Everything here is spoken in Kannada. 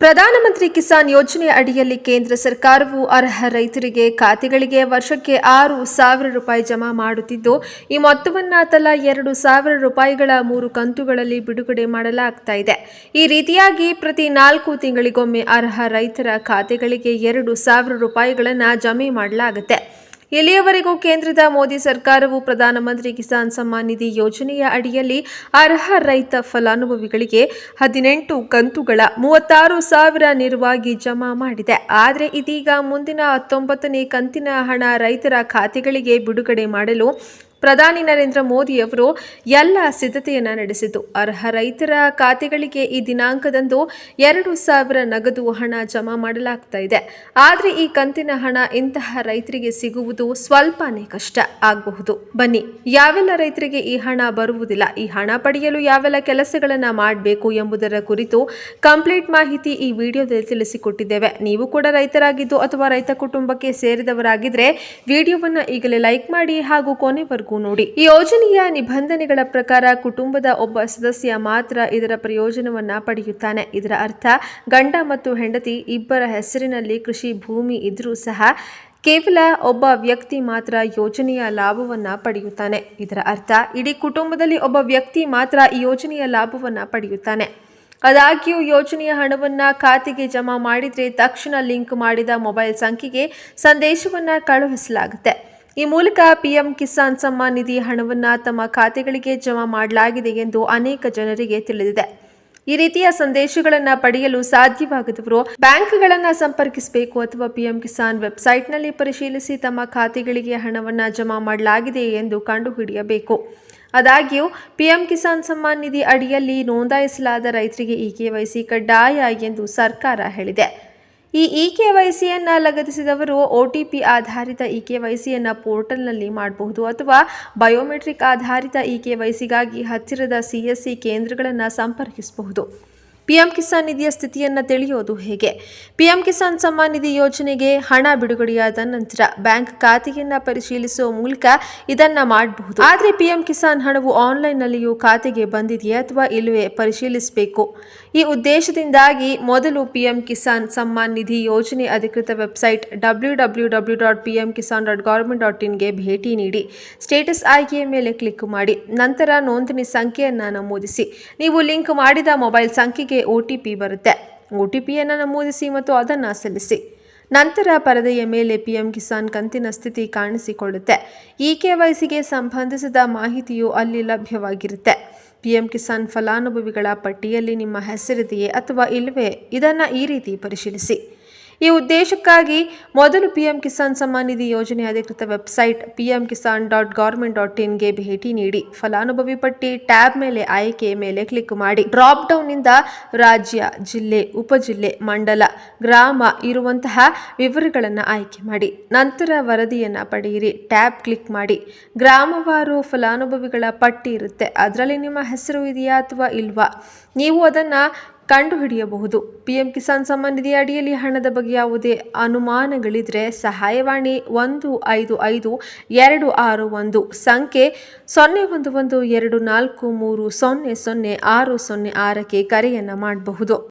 ಪ್ರಧಾನಮಂತ್ರಿ ಕಿಸಾನ್ ಯೋಜನೆ ಅಡಿಯಲ್ಲಿ ಕೇಂದ್ರ ಸರ್ಕಾರವು ಅರ್ಹ ರೈತರಿಗೆ ಖಾತೆಗಳಿಗೆ ವರ್ಷಕ್ಕೆ 6,000 ರೂಪಾಯಿ ಜಮಾ ಮಾಡುತ್ತಿದ್ದು, ಈ ಮೊತ್ತವನ್ನು ತಲಾ 2,000 ರೂಪಾಯಿಗಳ 3 ಕಂತುಗಳಲ್ಲಿ ಬಿಡುಗಡೆ ಮಾಡಲಾಗ್ತಾ ಇದೆ. ಈ ರೀತಿಯಾಗಿ ಪ್ರತಿ 4 ತಿಂಗಳಿಗೊಮ್ಮೆ ಅರ್ಹ ರೈತರ ಖಾತೆಗಳಿಗೆ 2,000 ರೂಪಾಯಿಗಳನ್ನು ಜಮೆ ಮಾಡಲಾಗುತ್ತೆ. ಇಲ್ಲಿಯವರೆಗೂ ಕೇಂದ್ರದ ಮೋದಿ ಸರ್ಕಾರವು ಪ್ರಧಾನಮಂತ್ರಿ ಕಿಸಾನ್ ಸಮ್ಮಾನ್ ನಿಧಿ ಯೋಜನೆಯ ಅಡಿಯಲ್ಲಿ ಅರ್ಹ ರೈತ ಫಲಾನುಭವಿಗಳಿಗೆ 18 ಕಂತುಗಳ 36,000 ನೇರವಾಗಿ ಜಮಾ ಮಾಡಿದೆ. ಆದರೆ ಇದೀಗ ಮುಂದಿನ 19ನೇ ಕಂತಿನ ಹಣ ರೈತರ ಖಾತೆಗಳಿಗೆ ಬಿಡುಗಡೆ ಮಾಡಲು ಪ್ರಧಾನಿ ನರೇಂದ್ರ ಮೋದಿ ಅವರು ಎಲ್ಲ ಸಿದ್ಧತೆಯನ್ನು ನಡೆಸಿದ್ದು, ಅರ್ಹ ರೈತರ ಖಾತೆಗಳಿಗೆ ಈ ದಿನಾಂಕದಂದು 2,000 ನಗದು ಹಣ ಜಮಾ ಮಾಡಲಾಗ್ತಾ ಇದೆ. ಆದರೆ ಈ ಕಂತಿನ ಹಣ ಇಂತಹ ರೈತರಿಗೆ ಸಿಗುವುದು ಸ್ವಲ್ಪನೇ ಕಷ್ಟ ಆಗಬಹುದು. ಬನ್ನಿ, ಯಾವೆಲ್ಲ ರೈತರಿಗೆ ಈ ಹಣ ಬರುವುದಿಲ್ಲ, ಈ ಹಣ ಪಡೆಯಲು ಯಾವೆಲ್ಲ ಕೆಲಸಗಳನ್ನು ಮಾಡಬೇಕು ಎಂಬುದರ ಕುರಿತು ಕಂಪ್ಲೀಟ್ ಮಾಹಿತಿ ಈ ವಿಡಿಯೋದಲ್ಲಿ ತಿಳಿಸಿಕೊಟ್ಟಿದ್ದೇವೆ. ನೀವು ಕೂಡ ರೈತರಾಗಿದ್ದು ಅಥವಾ ರೈತ ಕುಟುಂಬಕ್ಕೆ ಸೇರಿದವರಾಗಿದ್ರೆ ವಿಡಿಯೋವನ್ನು ಈಗಲೇ ಲೈಕ್ ಮಾಡಿ ಹಾಗೂ ಕೊನೆವರೆಗೂ ನೋಡಿ. ಈ ಯೋಜನೆಯ ನಿಬಂಧನೆಗಳ ಪ್ರಕಾರ ಕುಟುಂಬದ ಒಬ್ಬ ಸದಸ್ಯ ಮಾತ್ರ ಇದರ ಪ್ರಯೋಜನವನ್ನ ಪಡೆಯುತ್ತಾನೆ. ಇದರ ಅರ್ಥ ಗಂಡ ಮತ್ತು ಹೆಂಡತಿ ಇಬ್ಬರ ಹೆಸರಿನಲ್ಲಿ ಕೃಷಿ ಭೂಮಿ ಇದ್ರೂ ಸಹ ಕೇವಲ ಒಬ್ಬ ವ್ಯಕ್ತಿ ಮಾತ್ರ ಯೋಜನೆಯ ಲಾಭವನ್ನ ಪಡೆಯುತ್ತಾನೆ. ಇದರ ಅರ್ಥ ಇಡೀ ಕುಟುಂಬದಲ್ಲಿ ಒಬ್ಬ ವ್ಯಕ್ತಿ ಮಾತ್ರ ಈ ಯೋಜನೆಯ ಲಾಭವನ್ನ ಪಡೆಯುತ್ತಾನೆ. ಆದಾಗ್ಯೂ ಯೋಜನೆಯ ಹಣವನ್ನ ಖಾತೆಗೆ ಜಮಾ ಮಾಡಿದ್ರೆ ತಕ್ಷಣ ಲಿಂಕ್ ಮಾಡಿದ ಮೊಬೈಲ್ ಸಂಖ್ಯೆಗೆ ಸಂದೇಶವನ್ನ ಕಳುಹಿಸಲಾಗುತ್ತೆ. ಈ ಮೂಲಕ ಪಿಎಂ ಕಿಸಾನ್ ಸಮ್ಮಾನ್ ನಿಧಿ ಹಣವನ್ನು ತಮ್ಮ ಖಾತೆಗಳಿಗೆ ಜಮಾ ಮಾಡಲಾಗಿದೆ ಎಂದು ಅನೇಕ ಜನರಿಗೆ ತಿಳಿದಿದೆ. ಈ ರೀತಿಯ ಸಂದೇಶಗಳನ್ನು ಪಡೆಯಲು ಸಾಧ್ಯವಾಗದವರು ಬ್ಯಾಂಕ್ಗಳನ್ನು ಸಂಪರ್ಕಿಸಬೇಕು ಅಥವಾ ಪಿಎಂ ಕಿಸಾನ್ ವೆಬ್ಸೈಟ್ನಲ್ಲಿ ಪರಿಶೀಲಿಸಿ ತಮ್ಮ ಖಾತೆಗಳಿಗೆ ಹಣವನ್ನು ಜಮಾ ಮಾಡಲಾಗಿದೆ ಎಂದು ಕಂಡುಹಿಡಿಯಬೇಕು. ಆದಾಗ್ಯೂ ಪಿಎಂ ಕಿಸಾನ್ ಸಮ್ಮಾನ್ ನಿಧಿ ಅಡಿಯಲ್ಲಿ ನೋಂದಾಯಿಸಲಾದ ರೈತರಿಗೆ ಈ ಕೆವೈಸಿ ಕಡ್ಡಾಯ ಎಂದು ಸರ್ಕಾರ ಹೇಳಿದೆ. ಈ ಕೆವೈಸಿಯನ್ನು ಲಗತ್ತಿಸಿದವರು OTP ಆಧಾರಿತ ಕೆವೈಸಿಯನ್ನು ಪೋರ್ಟಲ್ನಲ್ಲಿ ಮಾಡಬಹುದು ಅಥವಾ ಬಯೋಮೆಟ್ರಿಕ್ ಆಧಾರಿತ ಕೆವೈಸಿಗಾಗಿ ಹತ್ತಿರದ CSC ಕೇಂದ್ರಗಳನ್ನು ಸಂಪರ್ಕಿಸಬಹುದು. ಪಿಎಂ ಕಿಸಾನ್ ನಿಧಿಯ ಸ್ಥಿತಿಯನ್ನು ತಿಳಿಯೋದು ಹೇಗೆ? ಪಿಎಂ ಕಿಸಾನ್ ಸಮ್ಮಾನ್ ನಿಧಿ ಯೋಜನೆಗೆ ಹಣ ಬಿಡುಗಡೆಯಾದ ನಂತರ ಬ್ಯಾಂಕ್ ಖಾತೆಯನ್ನು ಪರಿಶೀಲಿಸುವ ಮೂಲಕ ಇದನ್ನು ಮಾಡಬಹುದು. ಆದರೆ ಪಿಎಂ ಕಿಸಾನ್ ಹಣವು ಆನ್ಲೈನ್ನಲ್ಲಿಯೂ ಖಾತೆಗೆ ಬಂದಿದೆಯೇ ಅಥವಾ ಇಲ್ಲವೇ ಪರಿಶೀಲಿಸಬೇಕು. ಈ ಉದ್ದೇಶದಿಂದಾಗಿ ಮೊದಲು ಪಿಎಂ ಕಿಸಾನ್ ಸಮ್ಮಾನ್ ನಿಧಿ ಯೋಜನೆ ಅಧಿಕೃತ ವೆಬ್ಸೈಟ್ www.pmkisan.government.in ಗೆ ಭೇಟಿ ನೀಡಿ ಸ್ಟೇಟಸ್ ಆಯ್ಕೆಯ ಮೇಲೆ ಕ್ಲಿಕ್ ಮಾಡಿ. ನಂತರ ನೋಂದಣಿ ಸಂಖ್ಯೆಯನ್ನು ನಮೂದಿಸಿ. ನೀವು ಲಿಂಕ್ ಮಾಡಿದ ಮೊಬೈಲ್ ಸಂಖ್ಯೆಗೆ OTP ಬರುತ್ತೆ. OTPಯನ್ನು ನಮೂದಿಸಿ ಮತ್ತು ಅದನ್ನು ಸಲ್ಲಿಸಿ. ನಂತರ ಪರದೆಯ ಮೇಲೆ ಪಿಎಂ ಕಿಸಾನ್ ಕಂತಿನ ಸ್ಥಿತಿ ಕಾಣಿಸಿಕೊಳ್ಳುತ್ತೆ. ಈ ಕೆವೈಸಿಗೆ ಸಂಬಂಧಿಸಿದ ಮಾಹಿತಿಯು ಅಲ್ಲಿ ಲಭ್ಯವಾಗಿರುತ್ತೆ. ಪಿಎಂ ಕಿಸಾನ್ ಫಲಾನುಭವಿಗಳ ಪಟ್ಟಿಯಲ್ಲಿ ನಿಮ್ಮ ಹೆಸರಿದೆಯೇ ಅಥವಾ ಇಲ್ಲವೇ ಇದನ್ನು ಈ ರೀತಿ ಪರಿಶೀಲಿಸಿ. ಈ ಉದ್ದೇಶಕ್ಕಾಗಿ ಮೊದಲು ಪಿಎಂ ಕಿಸಾನ್ ಸಮ್ಮಾನ್ ನಿಧಿ ಯೋಜನೆ ಅಧಿಕೃತ ವೆಬ್ಸೈಟ್ pmkisan.government.in ಗೆ ಭೇಟಿ ನೀಡಿ. ಫಲಾನುಭವಿ ಪಟ್ಟಿ ಟ್ಯಾಬ್ ಮೇಲೆ ಆಯ್ಕೆಯ ಮೇಲೆ ಕ್ಲಿಕ್ ಮಾಡಿ. ಡ್ರಾಪ್ ಡೌನ್ನಿಂದ ರಾಜ್ಯ, ಜಿಲ್ಲೆ, ಉಪಜಿಲ್ಲೆ, ಮಂಡಲ, ಗ್ರಾಮ ಇರುವಂತಹ ವಿವರಗಳನ್ನು ಆಯ್ಕೆ ಮಾಡಿ. ನಂತರ ವರದಿಯನ್ನು ಪಡೆಯಿರಿ. ಟ್ಯಾಬ್ ಕ್ಲಿಕ್ ಮಾಡಿ. ಗ್ರಾಮವಾರು ಫಲಾನುಭವಿಗಳ ಪಟ್ಟಿ ಇರುತ್ತೆ. ಅದರಲ್ಲಿ ನಿಮ್ಮ ಹೆಸರು ಇದೆಯಾ ಅಥವಾ ಇಲ್ವಾ ನೀವು ಅದನ್ನು ಕಂಡುಹಿಡಿಯಬಹುದು. ಪಿಎಂ ಕಿಸಾನ್ ಸಮ್ಮಾನ್ ನಿಧಿ ಅಡಿಯಲ್ಲಿ ಹಣದ ಬಗ್ಗೆ ಯಾವುದೇ ಅನುಮಾನಗಳಿದ್ರೆ ಸಹಾಯವಾಣಿ 155-261 ಸಂಖ್ಯೆ 011-243-00-606ಕ್ಕೆ ಕರೆಯನ್ನು ಮಾಡಬಹುದು.